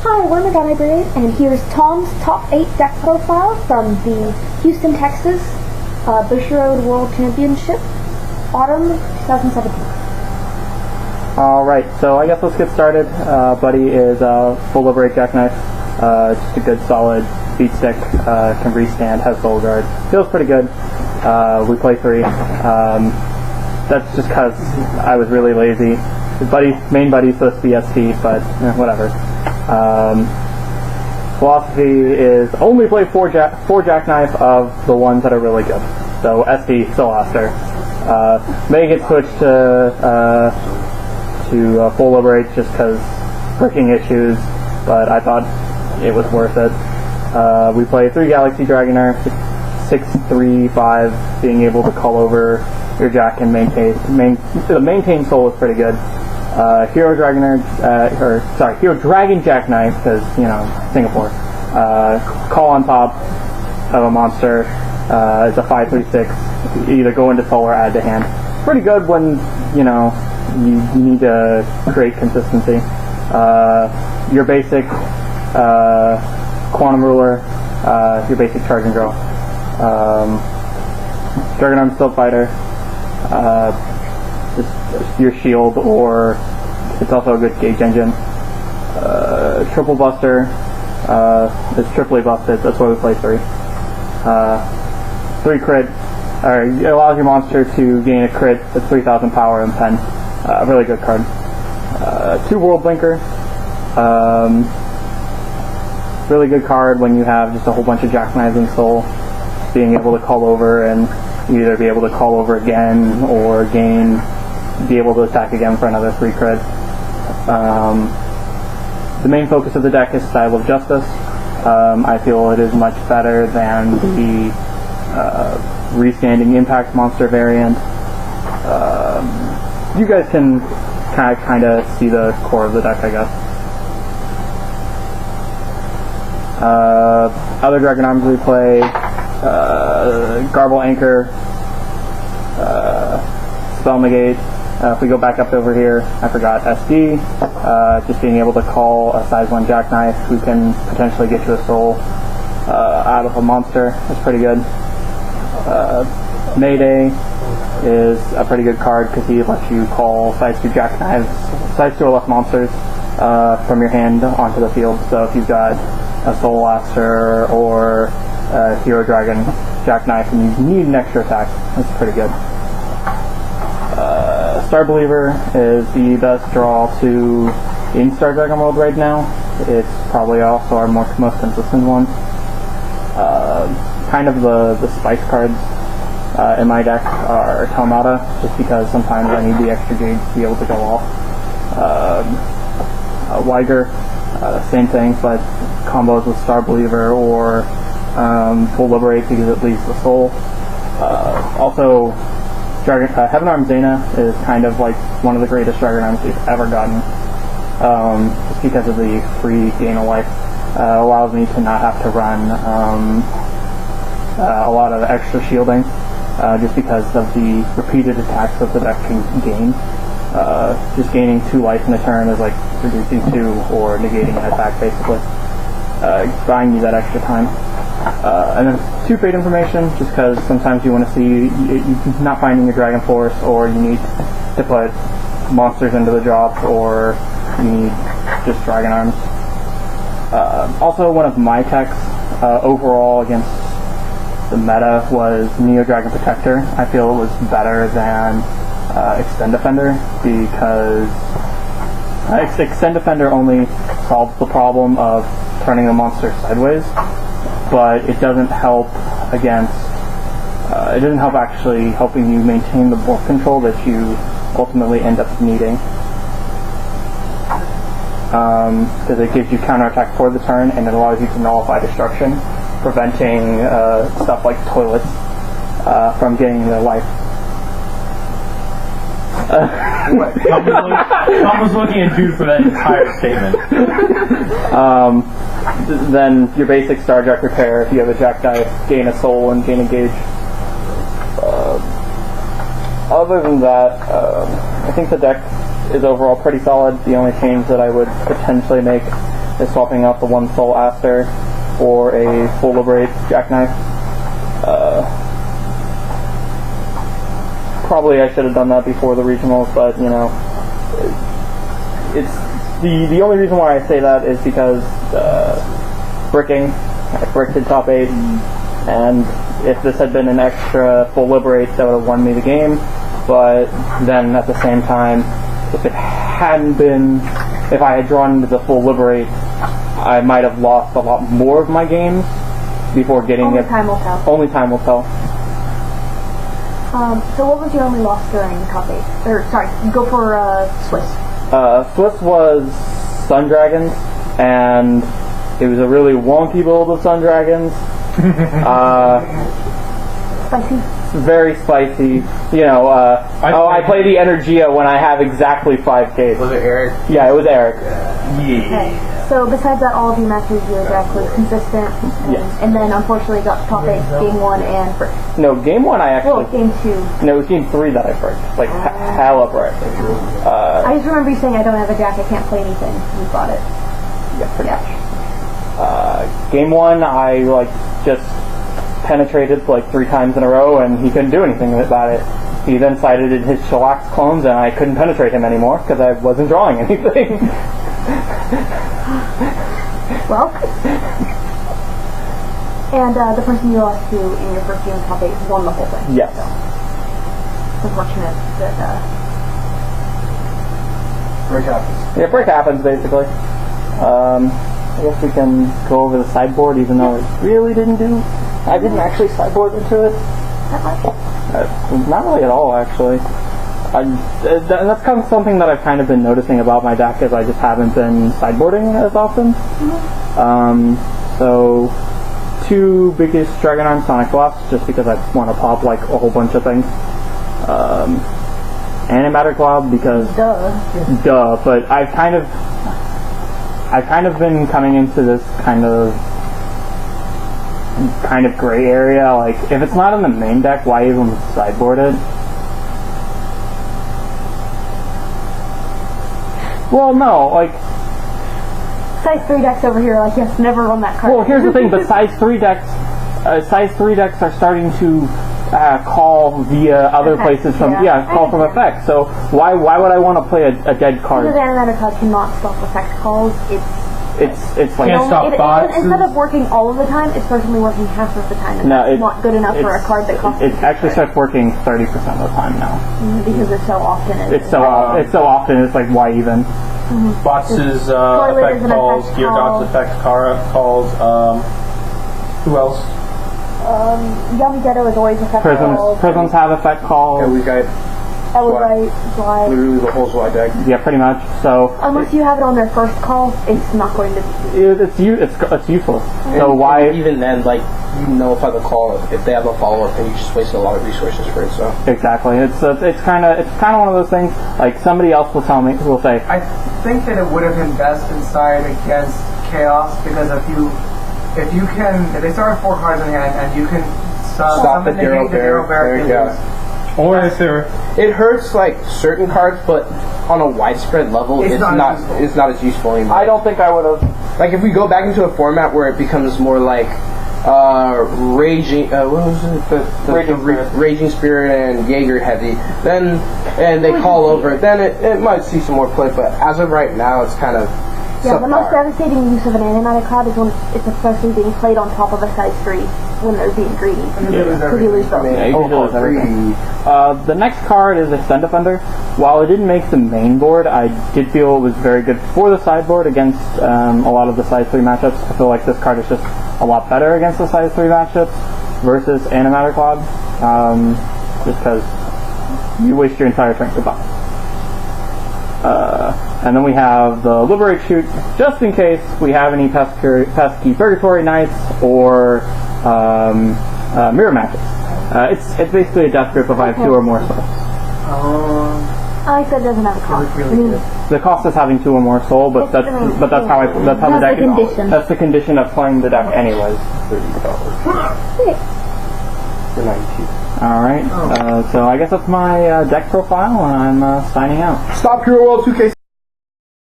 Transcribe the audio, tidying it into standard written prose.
Hi, we're Madonna Brigade, and here's Tom's top 8 deck profile from the Houston, Texas Bushiroad World Championship, Autumn 2017. Alright, so I guess let's get started. Buddy is full overrate jackknife, just a good solid beat stick, can restand, has soul guard, feels pretty good. We play 3. That's just because I was really lazy. His main buddy's supposed to be ST, but whatever. Philosophy is only play 4 jackknife of the ones that are really good. So ST still after. May get switched to full overrate just because freaking issues, but I thought it was worth it. We play 3 Galaxy Dragonair, 6/3/5, being able to call over your jack and maintain soul is pretty good. Hero Dragon Jackknife, because Singapore. Call on top of a monster. It's a 5/3/6. Either go into soul or add to hand. Pretty good when you need to create consistency. Your basic Quantum Ruler, your basic charge and draw. Dragon Arm Stilt Fighter. Just your shield, or it's also a good gauge engine. Triple Buster. It's triply busted. That's why we play 3. 3 crit. It allows your monster to gain a crit at 3,000 power and pen. Really good card. 2 World Blinker. Really good card when you have just a whole bunch of jackknives in soul. Being able to call over and either be able to call over again or be able to attack again for another 3 crit. The main focus of the deck is Style of Justice. I feel it is much better than the restanding impact monster variant. You guys can kind of see the core of the deck, I guess. Other Dragon Arms we play, Garble Anchor, Spell Negate. If we go back up over here, I forgot SD, just being able to call a size 1 jackknife who can potentially get you a soul out of a monster. That's pretty good. Mayday is a pretty good card because he lets you call size 2 jackknives, size 2 or less monsters from your hand onto the field. So if you've got a Soul Blaster or a Hero Dragon Jackknife and you need an extra attack, that's pretty good. Star Believer is the best draw to in Star Dragon World right now. It's probably also our most consistent one. Kind of the spice cards in my deck are Telmata, just because sometimes I need the extra gauge to be able to go off. Weiger, same thing, but combos with Star Believer or Full Liberate because it leaves the soul. Also, Heaven Arm Zena is kind of like one of the greatest Dragon Arms we've ever gotten. Just because of the free gain of life. Allows me to not have to run a lot of extra shielding, just because of the repeated attacks that the deck can gain. Just gaining 2 life in a turn is like reducing 2 or negating an attack, basically. Buying you that extra time. And then 2 Fate Information, just because sometimes you want to see you're not finding your Dragon Force, or you need to put monsters into the drop, or you need just Dragon Arms. Also, one of my techs overall against the meta was Neo Dragon Protector. I feel it was better than Extend Defender because Extend Defender only solves the problem of turning the monster sideways, but it doesn't help against. It doesn't help actually helping you maintain the bulk control that you ultimately end up needing. Because it gives you counterattack for the turn, and it allows you to nullify destruction, preventing stuff like toilets from getting their life. Tom was looking at you for that entire statement. Then your basic Star Jack Repair, if you have a Jackknife, gain a soul and gain a gauge. Other than that, I think the deck is overall pretty solid. The only change that I would potentially make is swapping out the 1 Soul Aster for a full Liberate Jackknife. Probably I should have done that before the regionals, but you know, it's the only reason why I say that is because bricking. I bricked in top 8, and if this had been an extra full Liberate, that would have won me the game. But then at the same time, if it hadn't been, if I had drawn into the full Liberate, I might have lost a lot more of my games before getting Only it. time will tell. Only time will tell. So what was your only loss during top 8? Or, sorry, go for Swiss. Swiss was Sun Dragons, and it was a really wonky build of Sun Dragons. Spicy. Very spicy. You know, I play the Energia when I have exactly 5K. Was it Eric? Yeah, it was Eric. Okay. So besides that, all of your matches, your deck was consistent. And then unfortunately got top 8, game 1, and brick. No, game 1 I actually... Well, game 2. No, it was game 3 that I bricked. Like, hella brick. I just remember you saying, I don't have a jack, I can't play anything. You bought it. Yeah, pretty much. Game 1, I, like, just penetrated, like, 3 times in a row, and he couldn't do anything about it. He then sided in his Shellax clones, and I couldn't penetrate him anymore, because I wasn't drawing anything. Well, and the person you lost to in your first game in top 8 won the whole thing. Yes. So, it's unfortunate that, Break happens. Yeah, break happens, basically. I guess we can go over the sideboard, even though it really didn't do... I didn't actually sideboard into it. that much. Not really at all, actually. That's kind of something that I've kind of been noticing about my deck, is I just haven't been sideboarding as often. So, 2 biggest Dragon Arm Sonic Blasts, just because I want to pop like a whole bunch of things. Antimatter Cloud, because duh, but I've kind of been coming into this kind of gray area. Like, if it's not in the main deck, why even sideboard it? Well, no, like... Size 3 decks over here, like, yes, never run that card. Well, here's the thing, but size 3 decks are starting to call via other places from, call from effects. So why would I want to play a dead card? Because Animator Cloud cannot stop effect calls. It's like... Can't stop bots. Instead of working all of the time, it's personally working half of the time. And No, that's not good enough for a card that costs... It actually starts working 30% of the time now. Because it's so often. It's so often, it's like, why even? Bots' effect calls, Geardots effect calls, who else? Yummy Ghetto is always effect calls. Prisms have effect calls. Yeah, we got Elevate, Glide. literally the whole slide deck. Yeah, pretty much. So Unless you have it on their first call, it's not going to be. it's useless. So why? Even then, like, you nullify the call if they have a follow up, and you just wasted a lot of resources for it. So Exactly. It's kind of one of those things. Like, somebody else will say, I think that it would have been best inside against Chaos, because if they start with 4 cards in hand and you can stop the Hero Bear. Or if they're... It hurts like certain cards, but on a widespread level, it's not as useful anymore. I don't think I would have. Like, if we go back into a format where it becomes more like Raging, what was it? Raging Spirit and Jaeger heavy, and they call over, then it might see some more play, but as of right now, it's kind of Yeah, the most devastating use of an animatic card is when it's especially being played on top of a size 3 when they're being greedy. Because you lose both. Yeah, you can lose everything. The next card is Extend Defender. While it didn't make the main board, I did feel it was very good for the sideboard against a lot of the size 3 matchups. I feel like this card is just a lot better against the size 3 matchups versus Animatic Cloud, just because you waste your entire turn to buy. And then we have the Liberate Shoot, just in case we have any pesky Purgatory Knights or mirror matches. It's basically a death grip if I have 2 or more souls. I said it doesn't have a cost. The cost is having 2 or more soul, but that's how the deck is. That's the condition of playing the deck anyways. Alright, so I guess that's my deck profile, and I'm signing out. Stop Hero World 2K.